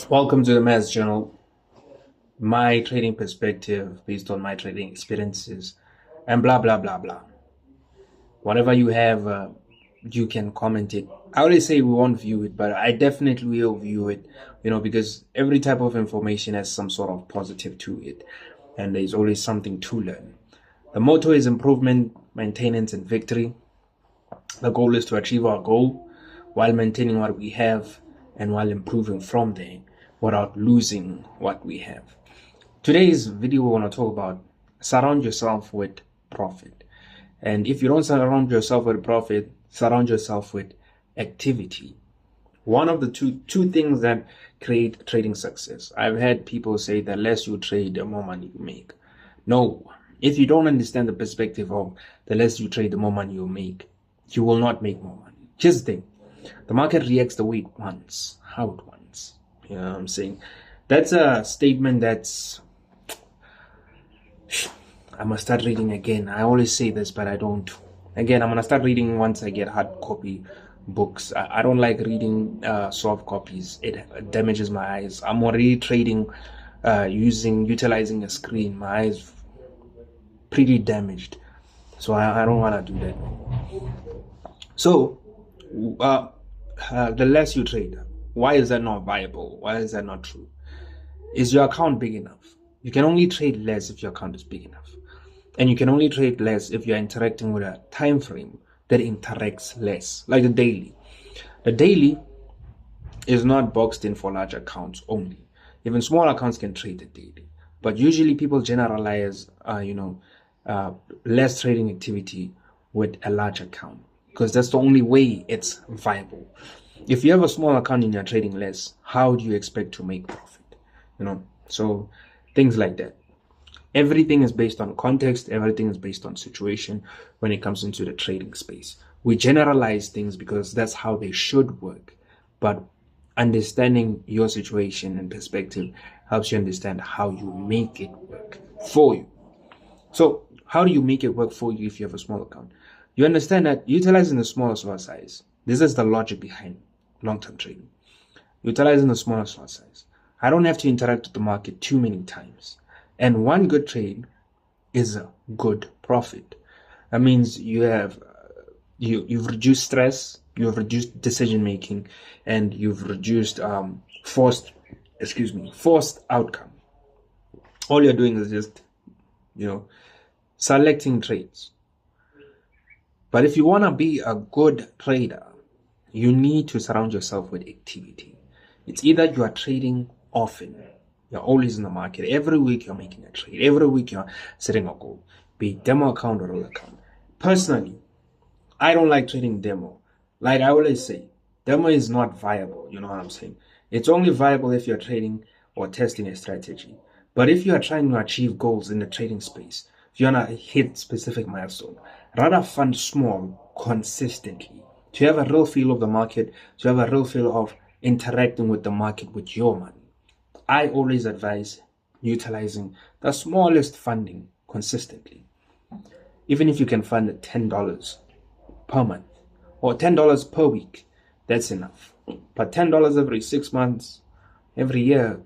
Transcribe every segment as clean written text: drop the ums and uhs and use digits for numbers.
Welcome to the Mass Journal, my trading perspective based on my trading experiences, and blah blah blah blah. Whatever you have, you can comment it. I always say we won't view it, but I definitely will view it, because every type of information has some sort of positive to it, and there's always something to learn. The motto is improvement, maintenance, and victory. The goal is to achieve our goal while maintaining what we have and while improving from there without losing what we have. Today's video, we want to talk about surround yourself with profit. And if you don't surround yourself with profit, surround yourself with activity. One of the two things that create trading success. I've had people say the less you trade, the more money you make. No, if you don't understand the perspective of the less you trade, the more money you make, you will not make more money. Just think, the market reacts the way it wants, how it wants. You know what I'm saying? That's a statement that's... I must start reading again. I always say this, but I don't. Again, I'm going to start reading once I get hard copy books. I don't like reading soft copies. It damages my eyes. I'm already trading utilizing a screen. My eyes pretty damaged. So I don't want to do that. So, the less you trade, why is that not viable? Why is that not true? Is your account big enough? You can only trade less if your account is big enough. And you can only trade less if you're interacting with a time frame that interacts less, like the daily. The daily is not boxed in for large accounts only. Even small accounts can trade the daily. But usually people generalize, less trading activity with a large account, because that's the only way it's viable. If you have a small account and you're trading less, how do you expect to make profit? So things like that. Everything is based on context. Everything is based on situation when it comes into the trading space. We generalize things because that's how they should work. But understanding your situation and perspective helps you understand how you make it work for you. So how do you make it work for you if you have a small account? You understand that utilizing the smallest lot size, this is the logic behind long-term trading. Utilizing the smallest lot size, I don't have to interact with the market too many times. And one good trade is a good profit. That means you've reduced stress, you've reduced decision making, and you've reduced forced outcome. All you're doing is just, selecting trades. But if you want to be a good trader, you need to surround yourself with activity. It's either you are trading often, you're always in the market. Every week you're making a trade. Every week you're setting a goal, be it demo account or real account. Personally, I don't like trading demo. Like I always say, demo is not viable. You know what I'm saying? It's only viable if you're trading or testing a strategy. But if you are trying to achieve goals in the trading space, if you want to hit specific milestone, rather fund small consistently to have a real feel of the market, to have a real feel of interacting with the market with your money. I always advise utilizing the smallest funding consistently. Even if you can fund $10 per month or $10 per week, that's enough. But $10 every 6 months, every year,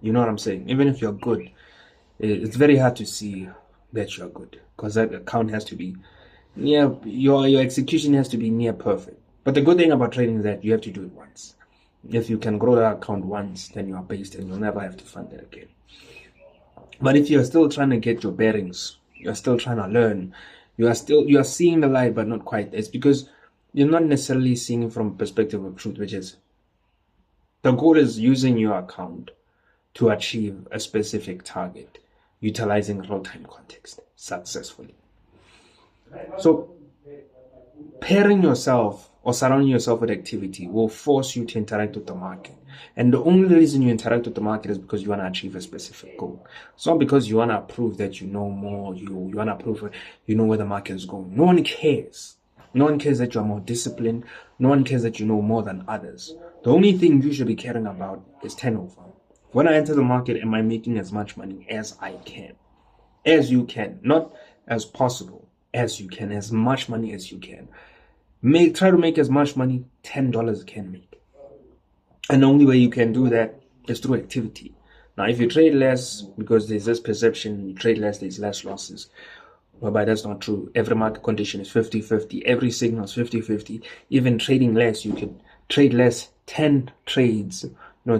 you know what I'm saying? Even if you're good, it's very hard to see that you're good, because that account has to be near, your execution has to be near perfect. But the good thing about trading is that you have to do it once. If you can grow that account once, then you are based and you'll never have to fund it again. But if you're still trying to get your bearings, you're still trying to learn, you are seeing the light but not quite, it's because you're not necessarily seeing it from a perspective of truth, which is the goal is using your account to achieve a specific target, utilizing real-time context successfully. So pairing yourself or surrounding yourself with activity will force you to interact with the market. And the only reason you interact with the market is because you want to achieve a specific goal. It's not because you want to prove that you know more, you want to prove you know where the market is going. No one cares. No one cares that you're more disciplined. No one cares that you know more than others. The only thing you should be caring about is turnover. When I enter the market, am I making as much money as I can? As you can. Not as possible. As you can. As much money as you can. Try to make as much money $10 can make. And the only way you can do that It's through activity. Now, if you trade less because there's this perception, you trade less, there's less losses. Whereby that's not true. Every market condition is 50-50. Every signal is 50-50. Even trading less, you can trade less 10 trades.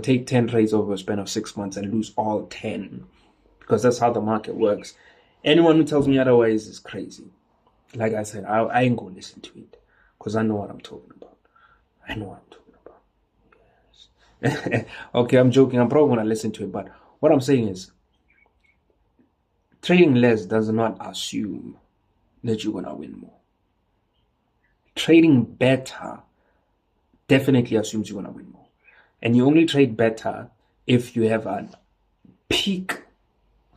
Take 10 trades over a span of 6 months and lose all 10. Because that's how the market works. Anyone who tells me otherwise is crazy. Like I said, I ain't going to listen to it. Because I know what I'm talking about. I know what I'm talking about. Yes. Okay, I'm joking. I'm probably going to listen to it. But what I'm saying is, trading less does not assume that you're going to win more. Trading better definitely assumes you're going to win more. And you only trade better if you have a peak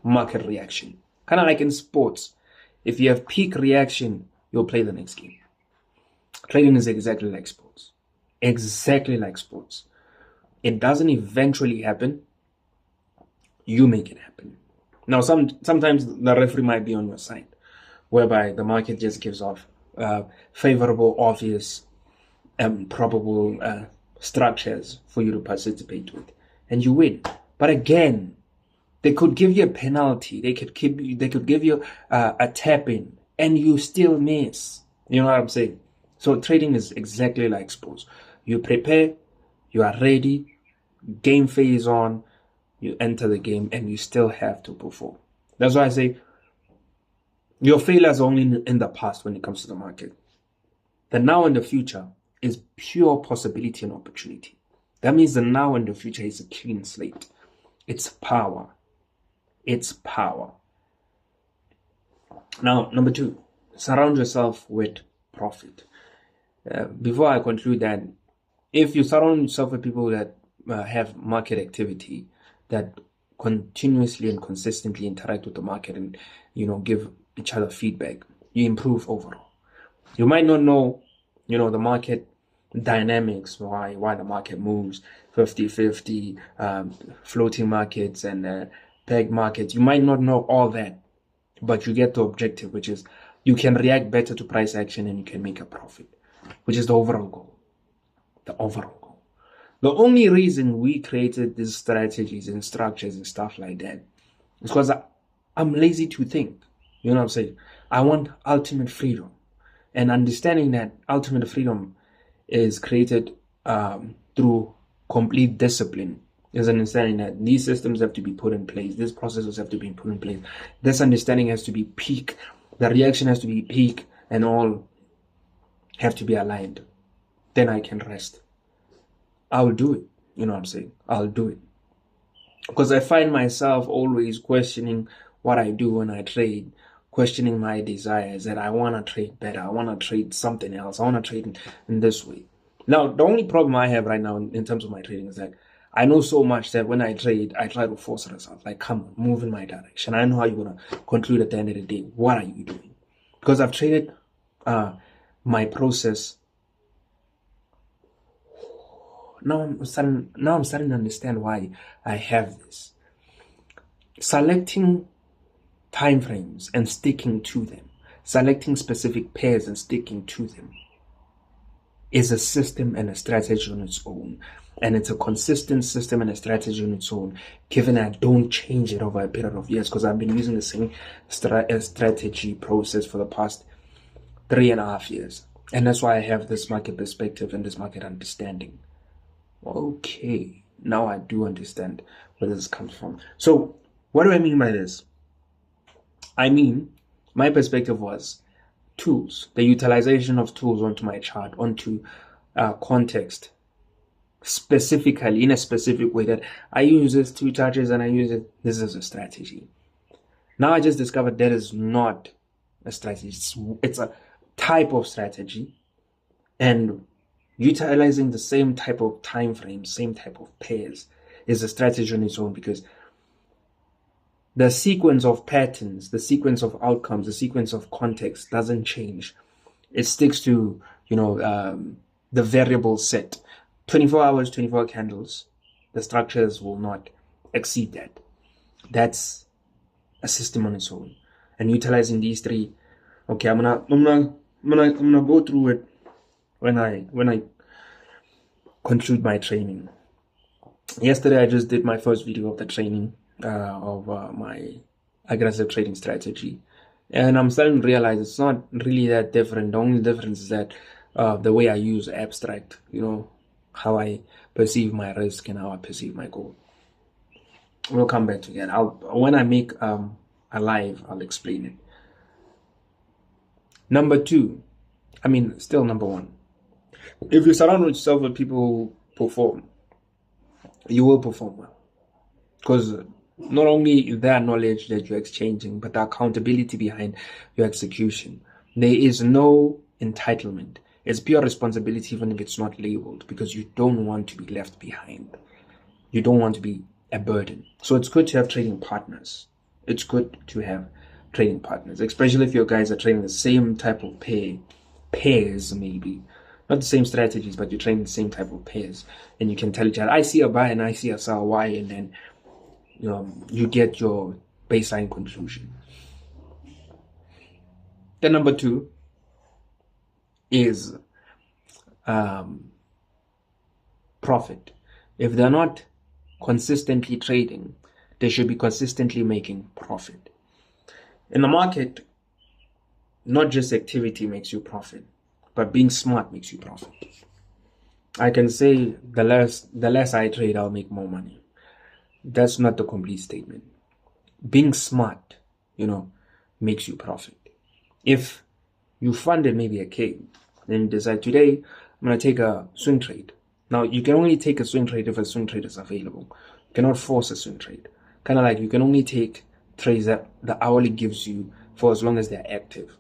market reaction. Kind of like in sports. If you have peak reaction, you'll play the next game. Trading is exactly like sports. Exactly like sports. It doesn't eventually happen. You make it happen. Now, sometimes the referee might be on your side, whereby the market just gives off favorable, obvious, probable structures for you to participate with, and you win. But again, they could give you a penalty. They could give you a tap in, and you still miss. You know what I'm saying? So trading is exactly like sports. You prepare, you are ready, game phase on, you enter the game, and you still have to perform. That's why I say your failures are only in the past when it comes to the market. The now and the future is pure possibility and opportunity. That means the now and the future is a clean slate. It's power. It's power. Now, number 2, surround yourself with profit. Before I conclude that, if you surround yourself with people that have market activity, that continuously and consistently interact with the market and, give each other feedback, you improve overall. You might not know, the market dynamics, why the market moves 50-50, floating markets and peg markets. You might not know all that, but you get the objective, which is you can react better to price action and you can make a profit, which is the overall goal. The overall goal. The only reason we created these strategies and structures and stuff like that is because I'm lazy to think. You know what I'm saying? I want ultimate freedom. And understanding that ultimate freedom is created through complete discipline is understanding that these systems have to be put in place. These processes have to be put in place. This understanding has to be peak. The reaction has to be peak, and all have to be aligned. Then I can rest. I'll do it. You know what I'm saying? I'll do it. Because I find myself always questioning what I do when I trade, questioning my desires, that I want to trade better. I want to trade something else. I want to trade in this way. Now, the only problem I have right now in terms of my trading is that I know so much that when I trade, I try to force results. Like, come on, move in my direction. I know how you're going to conclude at the end of the day. What are you doing? Because I've traded my process. Now I'm starting to understand why I have this. Selecting time frames and sticking to them. Selecting specific pairs and sticking to them is a system and a strategy on its own. And it's a consistent system and a strategy on its own, given I don't change it over a period of years, because I've been using the same strategy process for the past 3.5 years. And that's why I have this market perspective and this market understanding. Okay, now I do understand where this comes from. So, what do I mean by this? I mean, my perspective was tools, the utilization of tools onto my chart, onto context, specifically in a specific way that I use this 2 charges and I use it. This is a strategy. Now I just discovered that is not a strategy. It's a type of strategy, and utilizing the same type of time frame, same type of pairs is a strategy on its own, because the sequence of patterns, the sequence of outcomes, the sequence of context doesn't change. It sticks to, the variable set. 24 hours, 24 candles. The structures will not exceed that. That's a system on its own. And utilizing these 3, okay, I'm gonna go through it when I conclude my training. Yesterday, I just did my first video of the training of my aggressive trading strategy. And I'm starting to realize it's not really that different. The only difference is that the way I use abstract, how I perceive my risk and how I perceive my goal. We'll come back to that. When I make a live, I'll explain it. Number number one. If you surround yourself with people who perform, you will perform well. Because not only their knowledge that you're exchanging, but the accountability behind your execution. There is no entitlement. It's pure responsibility, even if it's not labeled, because you don't want to be left behind. You don't want to be a burden. So it's good to have trading partners. It's good to have trading partners, especially if your guys are trading the same type of pairs, maybe. Not the same strategies, but you're trading the same type of pairs. And you can tell each other, I see a buy and I see a sell, why, and then you get your baseline conclusion. Then number two is profit. If they're not consistently trading, they should be consistently making profit. In the market, not just activity makes you profit, but being smart makes you profit. I can say the less I trade, I'll make more money. That's not the complete statement. Being smart, makes you profit. If you funded maybe a K, then you decide today I'm going to take a swing trade. Now, you can only take a swing trade if a swing trade is available. You cannot force a swing trade. Kind of like you can only take trades that the hourly gives you for as long as they're active.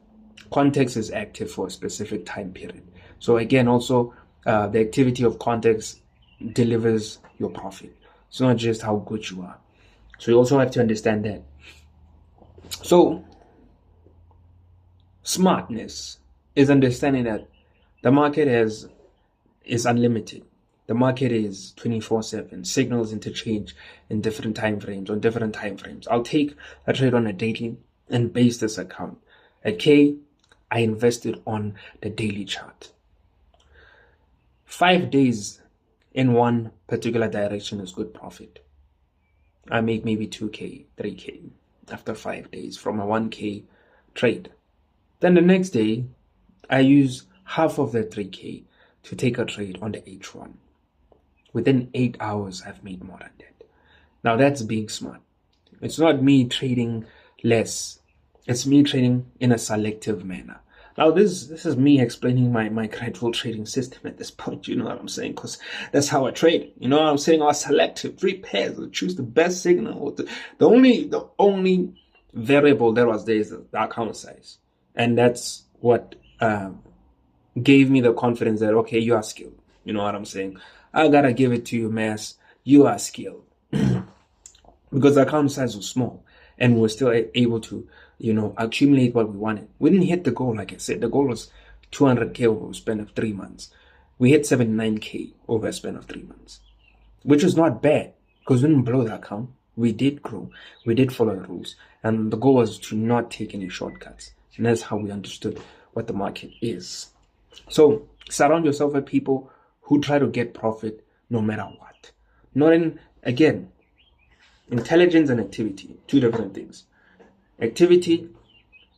Context is active for a specific time period. So again, also the activity of context delivers your profit. It's not just how good you are. So you also have to understand that. So smartness is understanding that the market is unlimited. The market is 24/7. Signals interchange in different time frames, on different time frames. I'll take a trade on a daily and base this account. At K, I invested on the daily chart. 5 days in one particular direction is good profit. I make maybe 2K, 3K after 5 days from a 1K trade. Then the next day, I use half of the 3K to take a trade on the H1. Within 8 hours, I've made more than that. Now that's being smart. It's not me trading less. It's me trading in a selective manner. Now this is me explaining my grateful trading system at this point, you know what I'm saying? Because that's how I trade. You know what I'm saying? I was selective, 3 pairs, I choose the best signal. The only variable that was there is the account size. And that's what gave me the confidence that, okay, you are skilled. You know what I'm saying? I gotta give it to you, Mass. You are skilled. Because the account size was small and we were still able to, accumulate what we wanted. We didn't hit the goal, like I said. The goal was 200K over a span of 3 months. We hit 79K over a span of 3 months, which was not bad because we didn't blow the account. We did grow. We did follow the rules. And the goal was to not take any shortcuts. And that's how we understood what the market is. So surround yourself with people who try to get profit no matter what. Intelligence and activity, 2 different things. Activity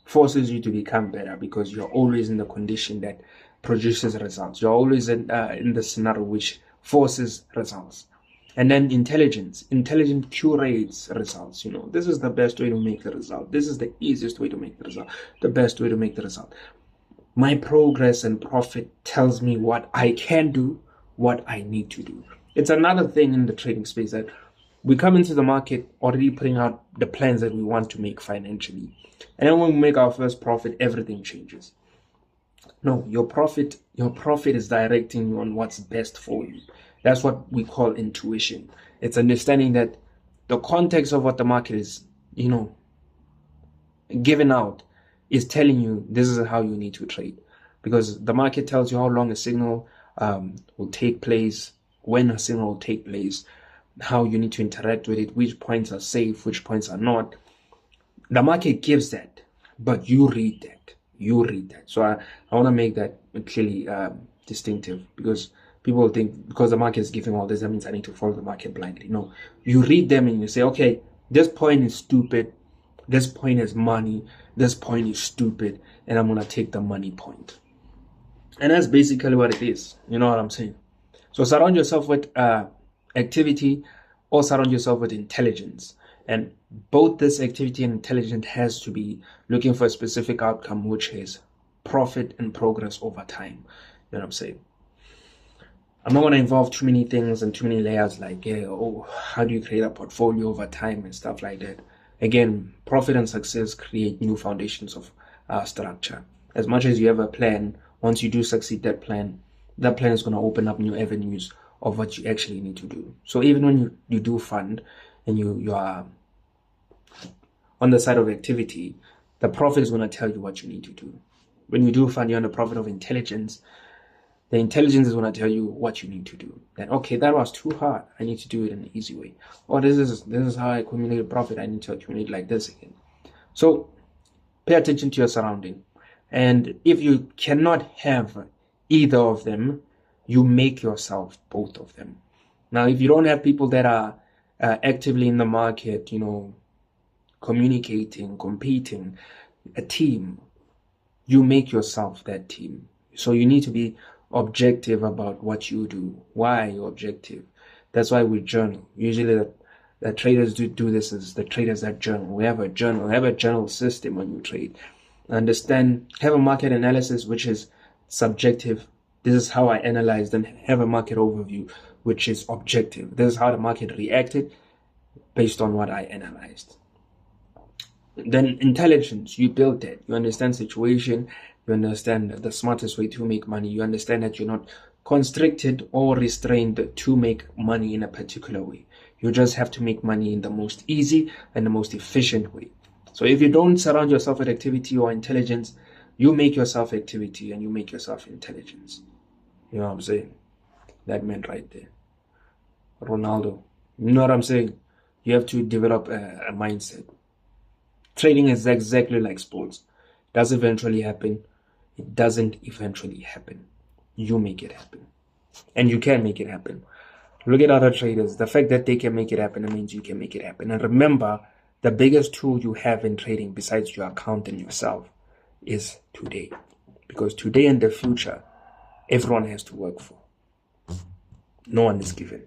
forces you to become better because you're always in the condition that produces results. You're always in the scenario which forces results. And then intelligence curates results. This is the best way to make the result. This is the easiest way to make the result. The best way to make the result. My progress and profit tells me what I can do, what I need to do. It's another thing in the trading space that we come into the market already putting out the plans that we want to make financially. And then when we make our first profit, everything changes. No, your profit is directing you on what's best for you. That's what we call intuition. It's understanding that the context of what the market is, given out is telling you this is how you need to trade. Because the market tells you how long a signal will take place, when a signal will take place, how you need to interact with it, which points are safe, which points are not. The market gives that, but you read that. So I want to make that clearly distinctive because People think because the market is giving all this, that means I need to follow the market blindly. No, you read them and you say, okay, this point is stupid, this point is money, this point is stupid, and I'm gonna take the money point. And that's basically what it is. You know what I'm saying? So surround yourself with activity, or surround yourself with intelligence. And both this activity and intelligence has to be looking for a specific outcome, which is profit and progress over time. You know what I'm saying? I'm not going to involve too many things and too many layers like, how do you create a portfolio over time and stuff like that. Again, profit and success create new foundations of structure. As much as you have a plan, once you do succeed that plan is going to open up new avenues of what you actually need to do. So even when you do fund and you are on the side of activity, the profit is going to tell you what you need to do. When you do fund, you're on the profit of intelligence. The intelligence is going to tell you what you need to do. Then, okay, that was too hard. I need to do it in an easy way. Or this is how I accumulate profit. I need to accumulate like this again. So pay attention to your surrounding. And if you cannot have either of them, you make yourself both of them. Now, if you don't have people that are actively in the market, communicating, competing, a team, you make yourself that team. So you need to be objective about what you do. Why are you objective? That's why we journal. Usually the traders do this as the traders that journal. We have a journal system when you trade. Understand, have a market analysis which is subjective. This is how I analyzed, and have a market overview which is objective. This is how the market reacted based on what I analyzed. Then intelligence, you build that. You understand situation. You understand the smartest way to make money. You understand that you're not constricted or restrained to make money in a particular way. You just have to make money in the most easy and the most efficient way. So if you don't surround yourself with activity or intelligence, you make yourself activity and you make yourself intelligence. You know what I'm saying? That man right there. Ronaldo. You know what I'm saying? You have to develop a mindset. Trading is exactly like sports. Does eventually happen? It doesn't eventually happen. You make it happen. And you can make it happen. Look at other traders. The fact that they can make it happen, it means you can make it happen. And remember, the biggest tool you have in trading besides your account and yourself is today. Because today and the future, everyone has to work for. No one is given.